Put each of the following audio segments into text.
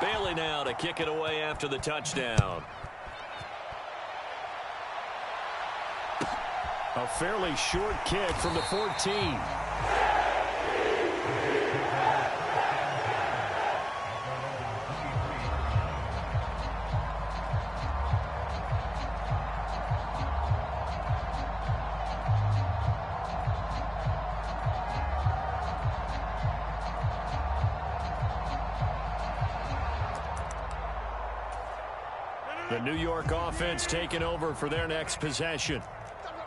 Bailey now to kick it away after the touchdown. A fairly short kick from the 14. The New York offense taking over for their next possession.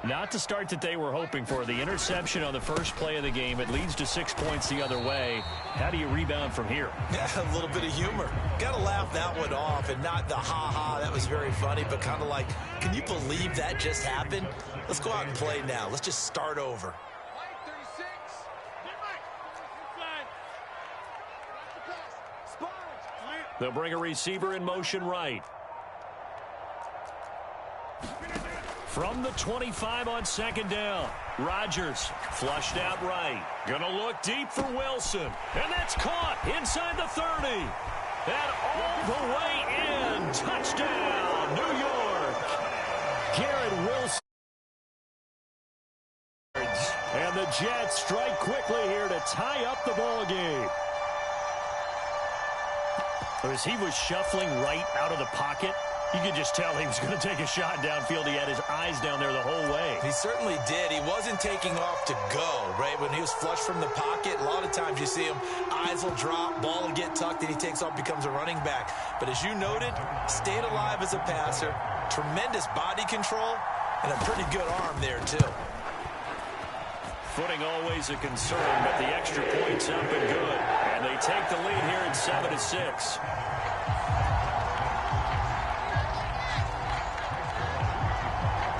Not the start that they were hoping for. The interception on the first play of the game. It leads to 6 points the other way. How do you rebound from here? Yeah, a little bit of humor. Got to laugh that one off, and not the ha-ha, that was very funny, but kind of like, can you believe that just happened? Let's go out and play now. Let's just start over. They'll bring a receiver in motion right. From the 25 on second down, Rodgers flushed out right. Gonna look deep for Wilson. And that's caught inside the 30. And all the way in. Touchdown, New York. Garrett Wilson. And the Jets strike quickly here to tie up the ball game. As he was shuffling right out of the pocket, you could just tell he was going to take a shot downfield. He had his eyes down there the whole way. He certainly did. He wasn't taking off to go, right? When he was flushed from the pocket, a lot of times you see him, eyes will drop, ball will get tucked, and he takes off, becomes a running back. But as you noted, stayed alive as a passer, tremendous body control, and a pretty good arm there, too. Footing always a concern, but the extra point's up and good. And they take the lead here at 7-6.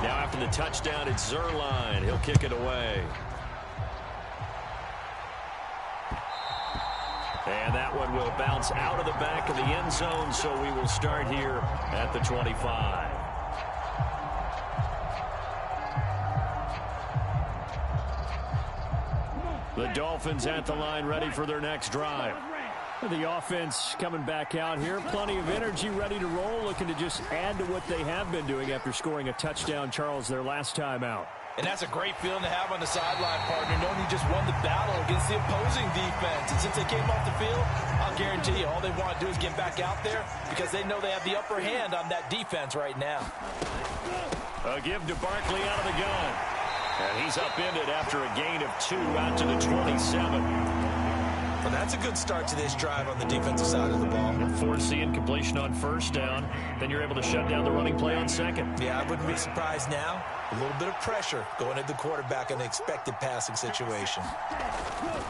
Now after the touchdown, it's Zuerlein. He'll kick it away. And that one will bounce out of the back of the end zone, so we will start here at the 25. The Dolphins at the line, ready for their next drive. The offense coming back out here. Plenty of energy, ready to roll, looking to just add to what they have been doing after scoring a touchdown, Charles, their last time out. And that's a great feeling to have on the sideline, partner, knowing you just won the battle against the opposing defense. And since they came off the field, I'll guarantee you all they want to do is get back out there because they know they have the upper hand on that defense right now. A give to Barkley out of the gun. And he's upended after a gain of 2 out to the 27. Well, that's a good start to this drive on the defensive side of the ball. Forcing incompletion on first down. Then you're able to shut down the running play on second. Yeah, I wouldn't be surprised now. A little bit of pressure going at the quarterback in an expected passing situation.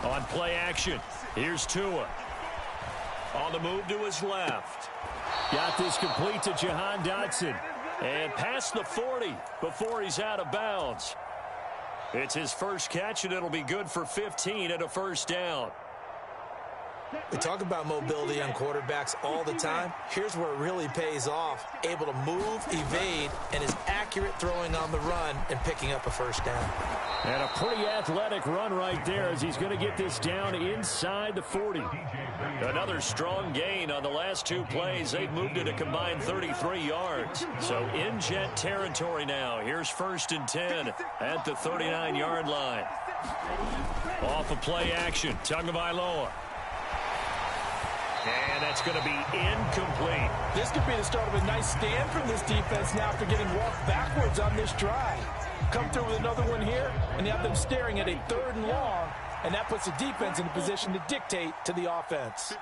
On play action, here's Tua. On the move to his left. Got this complete to Jahan Dotson. And past the 40 before he's out of bounds. It's his first catch, and it'll be good for 15 and a first down. We talk about mobility on quarterbacks all the time. Here's where it really pays off. Able to move, evade, and is accurate throwing on the run and picking up a first down. And a pretty athletic run right there as he's going to get this down inside the 40. Another strong gain on the last 2 plays. They've moved it a combined 33 yards. So in Jet territory now. Here's 1st and 10 at the 39-yard line. Off of play action, Tagovailoa. And that's going to be incomplete. This could be the start of a nice stand from this defense now after getting walked backwards on this drive. Come through with another one here, and you have them staring at a 3rd and long, and that puts the defense in a position to dictate to the offense.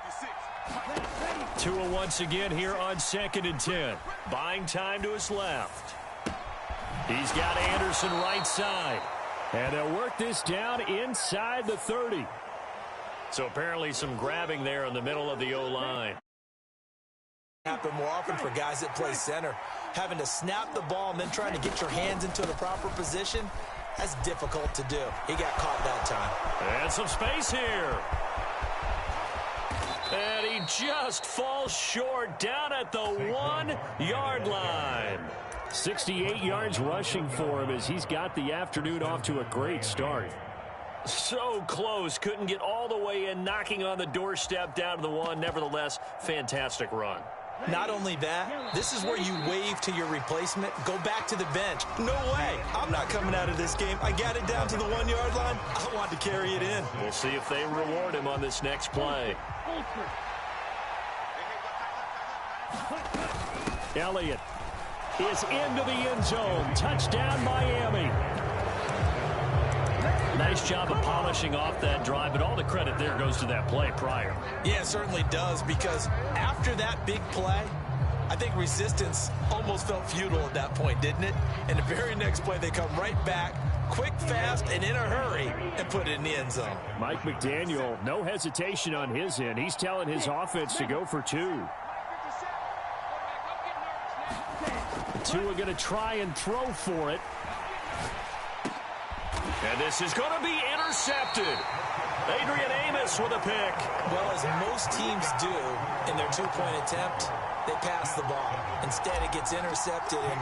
Tua once again here on 2nd and 10. Buying time to his left. He's got Anderson right side. And they'll work this down inside the 30. So apparently some grabbing there in the middle of the O-line. Happen more often for guys that play center. Having to snap the ball and then trying to get your hands into the proper position, that's difficult to do. He got caught that time. And some space here. And he just falls short down at the 1-yard line. 68 yards rushing for him as he's got the afternoon off to a great start. So close. Couldn't get all the way in, knocking on the doorstep down to the one. Nevertheless, fantastic run. Not only that, this is where you wave to your replacement, go back to the bench. No way. I'm not coming out of this game. I got it down to the 1 yard line. I want to carry it in. We'll see if they reward him on this next play. Elliott is into the end zone. Touchdown, Miami. Nice job of polishing off that drive, but all the credit there goes to that play prior. Yeah, it certainly does, because after that big play, I think resistance almost felt futile at that point, didn't it? And the very next play, they come right back, quick, fast, and in a hurry, and put it in the end zone. Mike McDaniel, no hesitation on his end. He's telling his offense to go for two. The two are going to try and throw for it. And this is going to be intercepted. Adrian Amos with a pick. Well, as most teams do in their two-point attempt, they pass the ball. Instead, it gets intercepted. And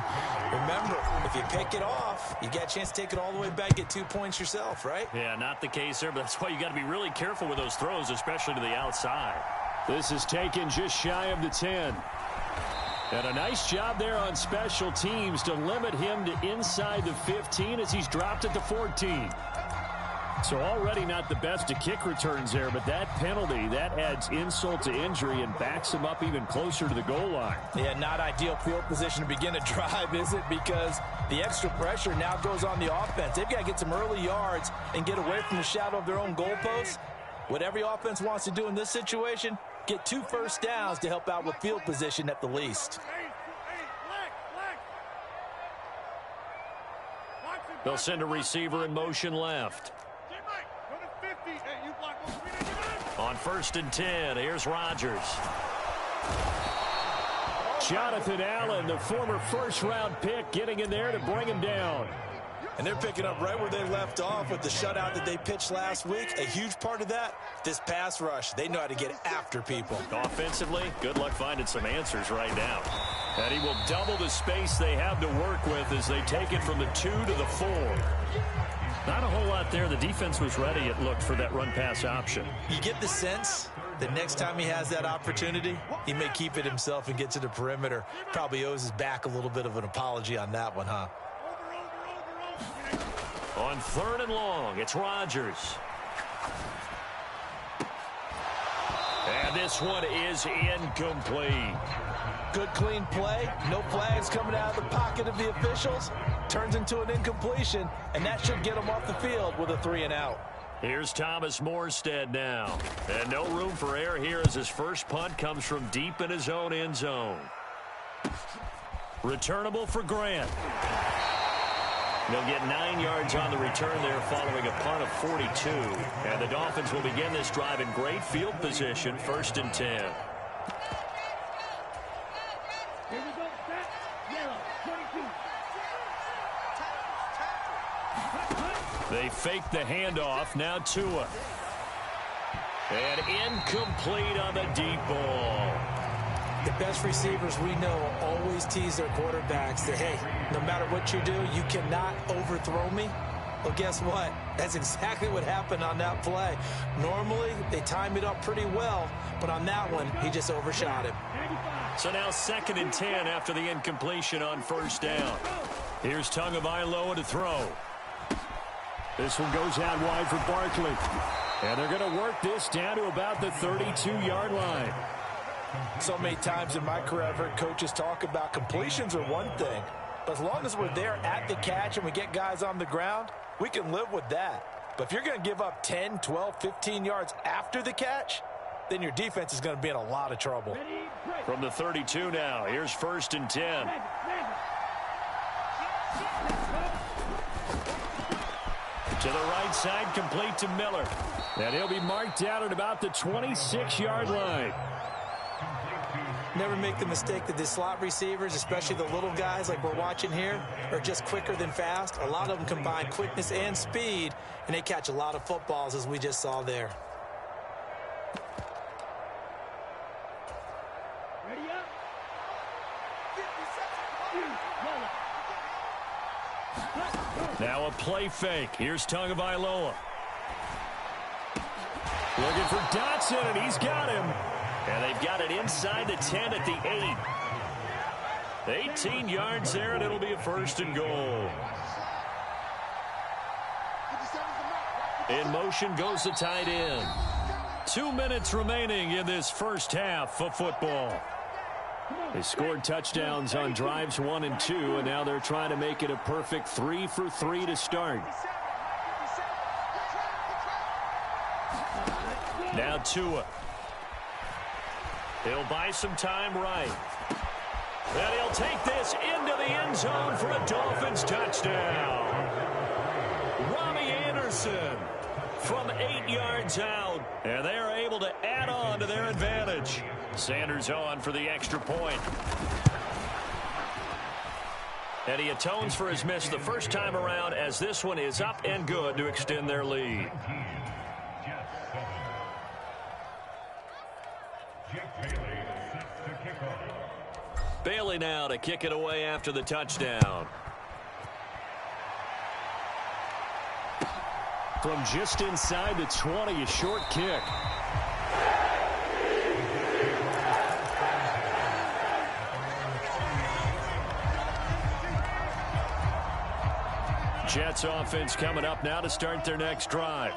remember, if you pick it off, you get a chance to take it all the way back, get 2 points yourself, right? Yeah, not the case there, but that's why you got to be really careful with those throws, especially to the outside. This is taken just shy of the 10. And a nice job there on special teams to limit him to inside the 15 as he's dropped at the 14. So already not the best of kick returns there, but that penalty, that adds insult to injury and backs him up even closer to the goal line. Yeah, not ideal field position to begin a drive, is it? Because the extra pressure now goes on the offense. They've got to get some early yards and get away from the shadow of their own goalposts. What every offense wants to do in this situation, get 2 first downs to help out with field position at the least. They'll send a receiver in motion left. On 1st and 10, here's Rodgers. Jonathan Allen, the former first-round pick, getting in there to bring him down. And they're picking up right where they left off with the shutout that they pitched last week. A huge part of that, this pass rush. They know how to get after people. Offensively, good luck finding some answers right now. And he will double the space they have to work with as they take it from the 2 to the 4. Not a whole lot there. The defense was ready, it looked, for that run-pass option. You get the sense that next time he has that opportunity, he may keep it himself and get to the perimeter. Probably owes his back a little bit of an apology on that one, huh? On 3rd and long, it's Rodgers. And this one is incomplete. Good, clean play. No flags coming out of the pocket of the officials. Turns into an incompletion, and that should get him off the field with a 3 and out. Here's Thomas Morstead now. And no room for error here as his first punt comes from deep in his own end zone. Returnable for Grant. They'll get 9 yards on the return there following a punt of 42. And the Dolphins will begin this drive in great field position, 1st and 10. They fake the handoff. Now Tua. And incomplete on the deep ball. The best receivers we know always tease their quarterbacks that, hey, no matter what you do, you cannot overthrow me. Well, guess what? That's exactly what happened on that play. Normally, they time it up pretty well, but on that one, he just overshot him. So now 2nd and 10 after the incompletion on 1st down. Here's Tagovailoa to throw. This one goes out wide for Barkley. And they're going to work this down to about the 32-yard line. So many times in my career, I've heard coaches talk about completions are one thing. But as long as we're there at the catch and we get guys on the ground, we can live with that. But if you're going to give up 10, 12, 15 yards after the catch, then your defense is going to be in a lot of trouble. From the 32 now, here's 1st and 10. To the right side, complete to Miller. And he'll be marked down at about the 26-yard line. Never make the mistake that the slot receivers, especially the little guys like we're watching here, are just quicker than fast. A lot of them combine quickness and speed, and they catch a lot of footballs, as we just saw there. Now a play fake. Here's Tagovailoa. Looking for Dotson, and he's got him. And they've got it inside the 10 at the 8. 18 yards there, and it'll be a first and goal. In motion goes the tight end. 2 minutes remaining in this first half of football. They scored touchdowns on drives 1 and 2, and now they're trying to make it a perfect 3 for 3 to start. Now Tua. He'll buy some time right. And he'll take this into the end zone for a Dolphins touchdown. Robbie Anderson from 8 yards out. And they are able to add on to their advantage. Sanders on for the extra point. And he atones for his miss the first time around, as this one is up and good to extend their lead. Bailey now to kick it away after the touchdown. From just inside the 20, a short kick. Jets offense coming up now to start their next drive.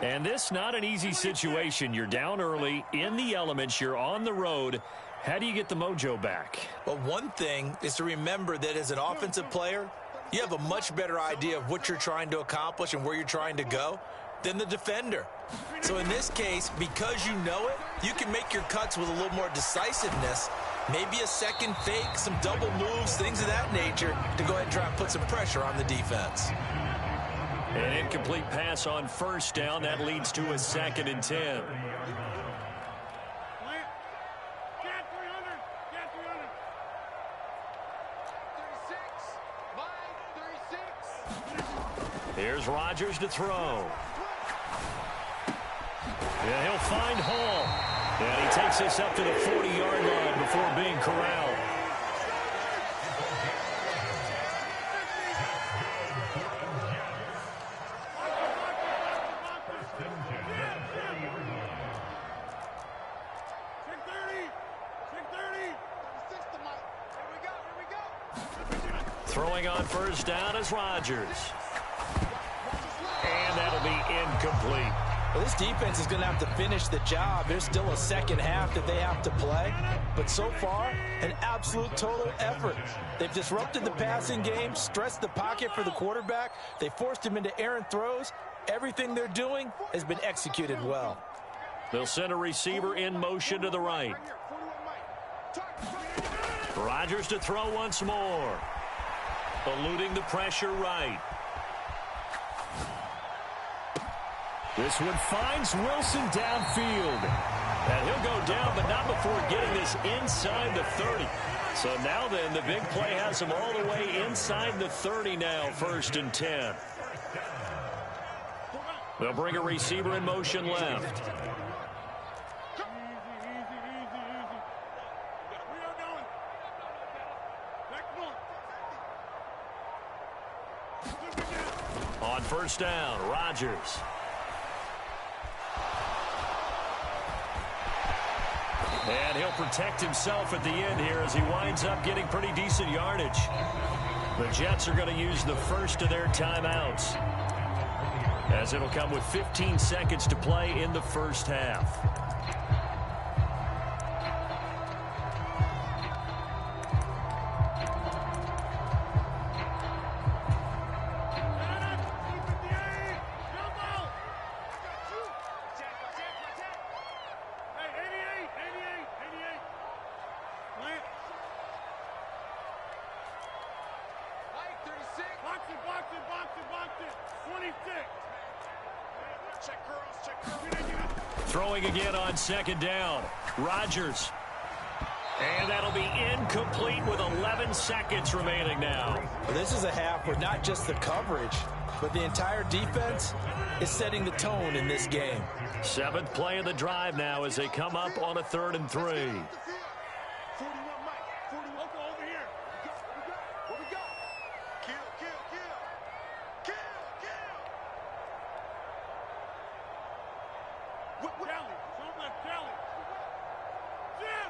And this not an easy situation. You're down early, in the elements, you're on the road. How do you get the mojo back? Well, one thing is to remember that as an offensive player, you have a much better idea of what you're trying to accomplish and where you're trying to go than the defender. So in this case, because you know it, you can make your cuts with a little more decisiveness, maybe a second fake, some double moves, things of that nature, to go ahead and try and put some pressure on the defense. An incomplete pass on first down. That leads to a 2nd and 10. Here's Rodgers to throw. Yeah, he'll find Hall. And he takes this up to the 40-yard line before being corralled. Throwing on first down is Rodgers. And that'll be incomplete. Well, this defense is going to have to finish the job. There's still a second half that they have to play. But so far, an absolute total effort. They've disrupted the passing game, stressed the pocket for the quarterback. They forced him into errant throws. Everything they're doing has been executed well. They'll send a receiver in motion to the right. Rodgers to throw once more. Eluding the pressure right. This one finds Wilson downfield. And he'll go down, but not before getting this inside the 30. So now then, the big play has him all the way inside the 30 now, 1st and 10. They'll bring a receiver in motion left. On first down, Rodgers. And he'll protect himself at the end here as he winds up getting pretty decent yardage. The Jets are going to use the first of their timeouts, as it'll come with 15 seconds to play in the first half. Throwing again on second down. Rodgers. And that'll be incomplete with 11 seconds remaining now. Well, this is a half where not just the coverage, but the entire defense is setting the tone in this game. 7th play of the drive now as they come up on a 3rd and 3.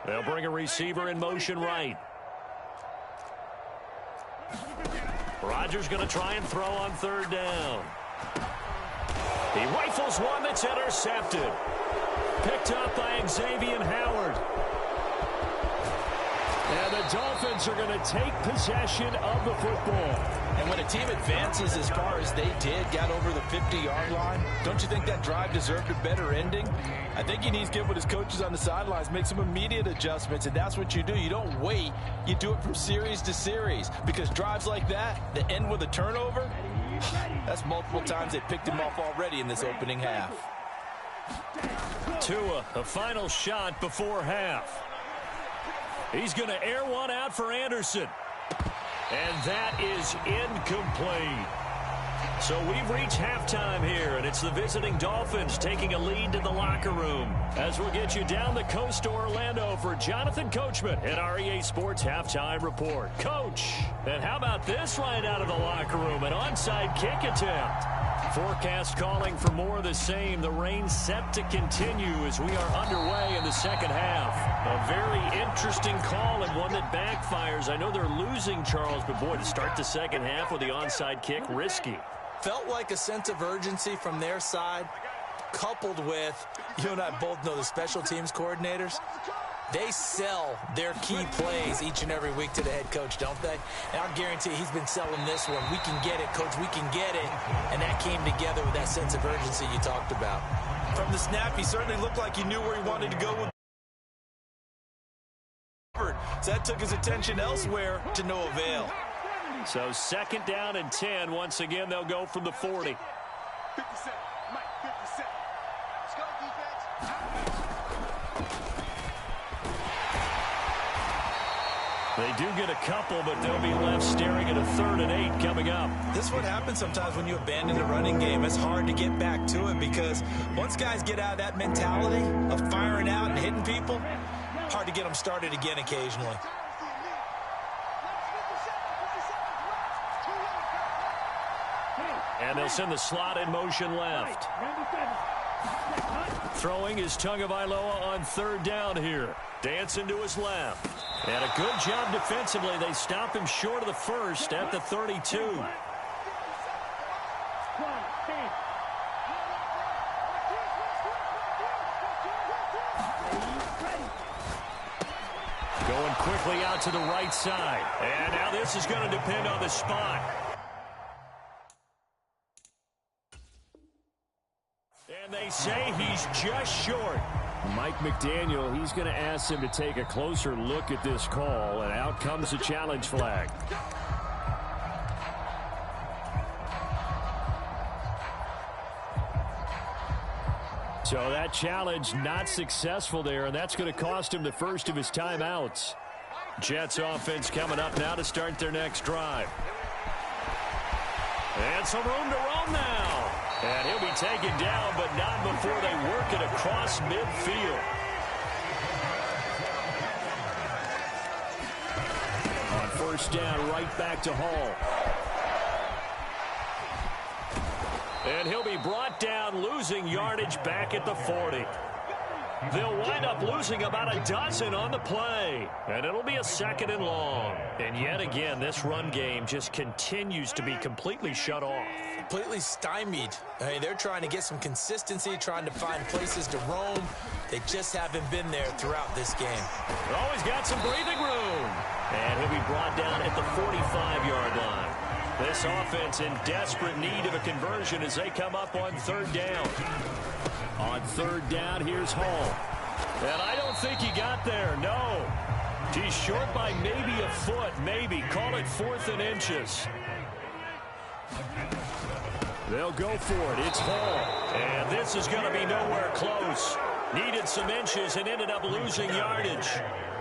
They'll bring a receiver in motion right. Rodgers going to try and throw on third down. He rifles one that's intercepted. Picked up by Xavier Howard. And the Dolphins are going to take possession of the football. And when a team advances as far as they did, got over the 50-yard line, don't you think that drive deserved a better ending? I think he needs to get with his coaches on the sidelines, make some immediate adjustments, and that's what you do. You don't wait. You do it from series to series, because drives like that end with a turnover, that's multiple times they picked him off already in this opening half. Tua, a final shot before half. He's going to air one out for Anderson. And that is incomplete. So we've reached halftime here, and it's the visiting Dolphins taking a lead to the locker room. As we'll get you down the coast to Orlando for Jonathan Coachman at our EA Sports Halftime Report. Coach, and how about this right out of the locker room? An onside kick attempt. Forecast calling for more of the same. The rain set to continue as we are underway in the second half. A very interesting call and one that backfires. I know they're losing, Charles, but boy, to start the second half with the onside kick, risky. Felt like a sense of urgency from their side, coupled with, you and I both know the special teams coordinators. They sell their key plays each and every week to the head coach, don't they? And I'll guarantee he's been selling this one. We can get it, coach, we can get it. And that came together with that sense of urgency you talked about. From the snap, he certainly looked like he knew where he wanted to go with. So that took his attention elsewhere to no avail. So second down and 10. Once again, they'll go from the 40. 57. Mike, 57. Let's go, defense. They do get a couple, but they'll be left staring at a 3rd and 8 coming up. This is what happens sometimes when you abandon the running game. It's hard to get back to it because once guys get out of that mentality of firing out and hitting people, hard to get them started again occasionally. And they'll send the slot in motion left. Throwing is Tagovailoa on 3rd down here. Dancing to his left. And a good job defensively. They stop him short of the first at the 32. Going quickly out to the right side. And now this is going to depend on the spot. And they say he's just short. Mike McDaniel, he's going to ask him to take a closer look at this call, and out comes the challenge flag. So that challenge not successful there, and that's going to cost him the first of his timeouts. Jets offense coming up now to start their next drive. And some room to roam now. And he'll be taken down, but not before they work it across midfield. On first down, right back to Hall. And he'll be brought down, losing yardage back at the 40. They'll wind up losing about a dozen on the play. And it'll be a 2nd and long. And yet again, this run game just continues to be completely shut off. Completely stymied. I mean, they're trying to get some consistency, trying to find places to roam. They just haven't been there throughout this game. Always got some breathing room. And he'll be brought down at the 45-yard line. This offense in desperate need of a conversion as they come up on 3rd down. On 3rd down, here's Hall. And I don't think he got there, no. He's short by maybe a foot, maybe. Call it 4th and inches. They'll go for it. It's Hall. And this is going to be nowhere close. Needed some inches and ended up losing yardage.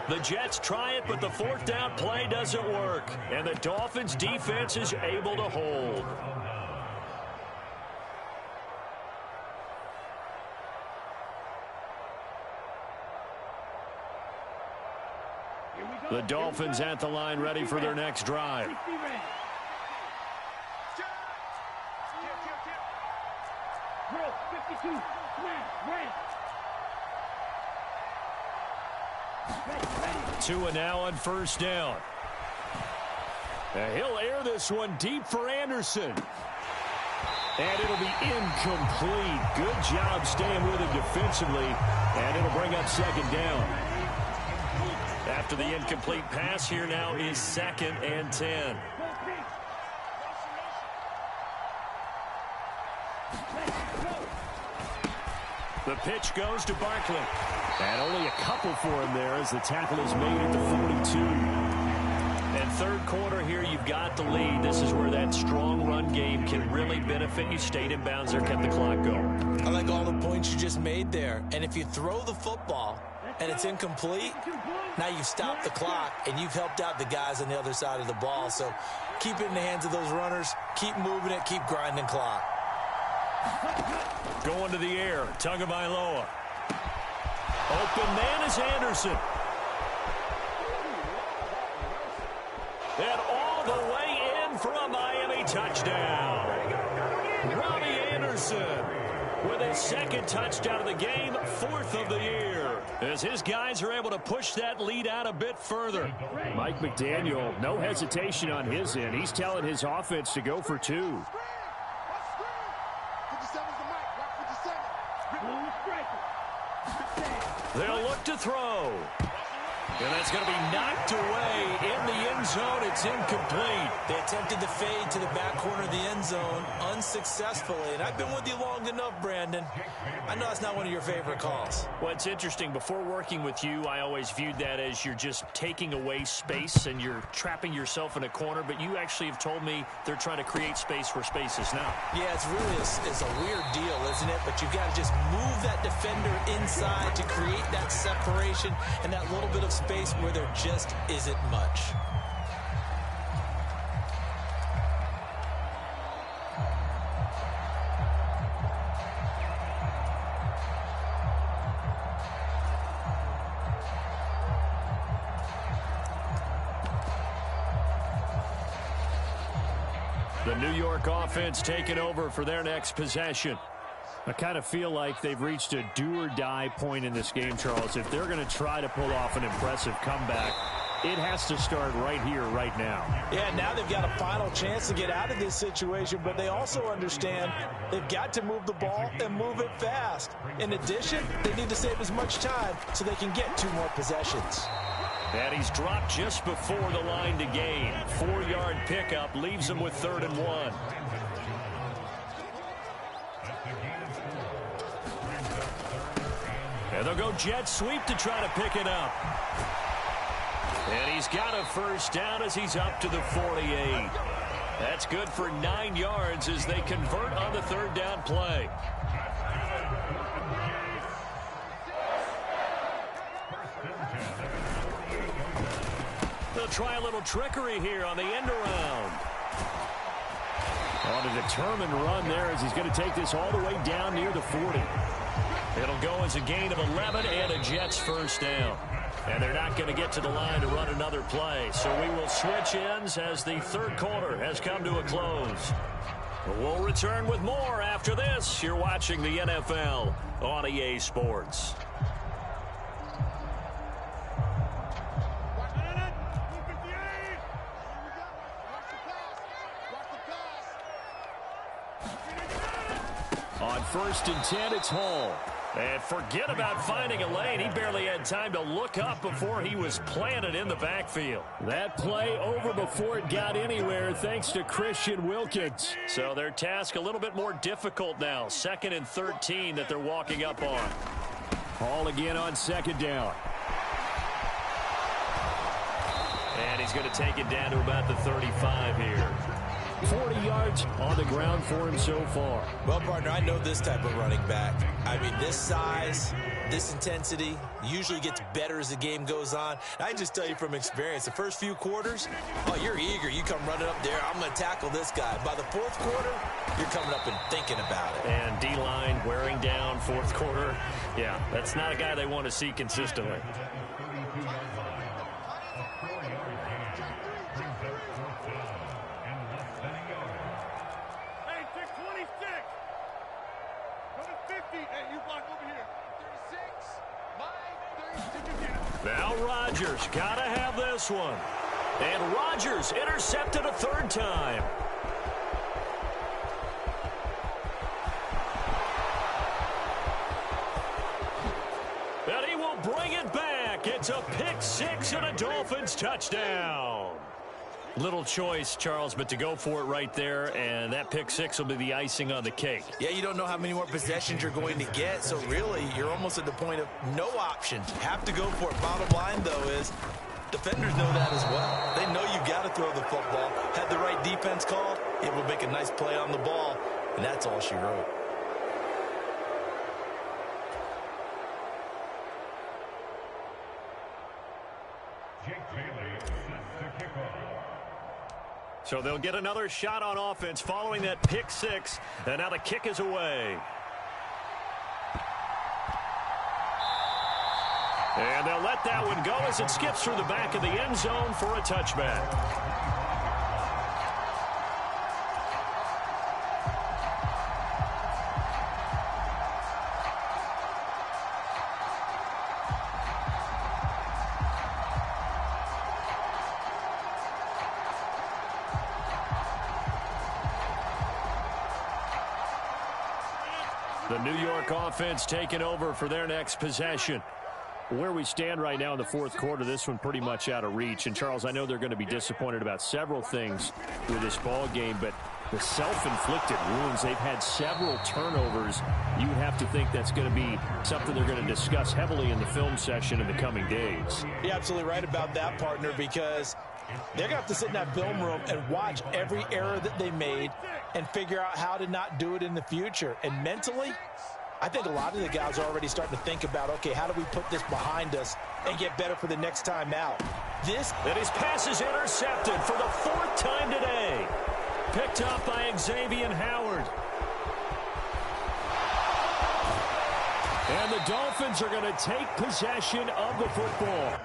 The Jets try it, but the 4th down play doesn't work. And the Dolphins defense is able to hold. The Dolphins at the line ready for their next drive. Tua now on first down. He'll air this one deep for Anderson. And it'll be incomplete. Good job staying with him defensively. And it'll bring up second down. After the incomplete pass, here now is 2nd and 10. The pitch goes to Barkley. And only a couple for him there as the tackle is made at the 42. And third quarter here, you've got the lead. This is where that strong run game can really benefit you. Stayed in bounds there, kept the clock going. I like all the points you just made there. And if you throw the football and it's incomplete, now you've stopped the clock and you've helped out the guys on the other side of the ball. So keep it in the hands of those runners. Keep moving it. Keep grinding clock. Going to the air. Tagovailoa. Open man is Anderson. And all the way in for a Miami touchdown. Robbie Anderson with his 2nd touchdown of the game, 4th of the year, as his guys are able to push that lead out a bit further. Mike McDaniel, no hesitation on his end. He's telling his offense to go for 2. They'll look to throw. And that's going to be knocked away in the end zone. It's incomplete. They attempted the fade to the back corner of the end zone unsuccessfully. And I've been with you long enough, Brandon. I know it's not one of your favorite calls. Well, it's interesting. Before working with you, I always viewed that as you're just taking away space and you're trapping yourself in a corner. But you actually have told me they're trying to create space where space is not. Yeah, it's really it's a weird deal, isn't it? But you've got to just move that defender inside to create that separation and that little bit of space where there just isn't much. The New York offense taking over for their next possession. I kind of feel like they've reached a do-or-die point in this game, Charles. If they're going to try to pull off an impressive comeback, it has to start right here, right now. Yeah, now they've got a final chance to get out of this situation, but they also understand they've got to move the ball and move it fast. In addition, they need to save as much time so they can get 2 more possessions. And he's dropped just before the line to gain. 4-yard pickup leaves him with 3rd and 1. And they'll go jet sweep to try to pick it up. And he's got a first down as he's up to the 48. That's good for 9 yards as they convert on the 3rd down play. They'll try a little trickery here on the end around. On a determined run there as he's going to take this all the way down near the 40. It'll go as a gain of 11 and a Jets first down. And they're not going to get to the line to run another play. So we will switch ends as the 3rd quarter has come to a close. We'll return with more after this. You're watching the NFL on EA Sports. On 1st and 10, it's Hall. And forget about finding a lane. He barely had time to look up before he was planted in the backfield. That play over before it got anywhere thanks to Christian Wilkins. So their task a little bit more difficult now. 2nd and 13 that they're walking up on. Hall again on 2nd down. And he's going to take it down to about the 35 here. 40 yards on the ground for him so far. Well, partner, I know this type of running back. I mean, this size, this intensity usually gets better as the game goes on. I just tell you from experience, the first few quarters, oh, you're eager. You come running up there, I'm going to tackle this guy. By the 4th quarter, you're coming up and thinking about it. And D-line wearing down 4th quarter. Yeah, that's not a guy they want to see consistently. Now Rodgers got to have this one. And Rodgers intercepted a third time. And he will bring it back. It's a pick six and a Dolphins touchdown. Little choice, Charles, but to go for it right there, and that pick six will be the icing on the cake. Yeah, you don't know how many more possessions you're going to get, so really you're almost at the point of no option. Have to go for it. Bottom line, though, is defenders know that as well. They know you got to throw the football. Had the right defense called, it will make a nice play on the ball, and that's all she wrote. So they'll get another shot on offense following that pick six, and now the kick is away. And they'll let that one go as it skips through the back of the end zone for a touchback. The New York offense taking over for their next possession. Where we stand right now in the fourth quarter, this one pretty much out of reach. And, Charles, I know they're going to be disappointed about several things with this ball game, but the self-inflicted wounds, they've had several turnovers. You would have to think that's going to be something they're going to discuss heavily in the film session in the coming days. You're absolutely right about that, partner, because they're going to have to sit in that film room and watch every error that they made and figure out how to not do it in the future. And mentally, I think a lot of the guys are already starting to think about, okay, how do we put this behind us and get better for the next time out? And his pass is intercepted for the fourth time today. Picked up by Xavier Howard. And the Dolphins are going to take possession of the football.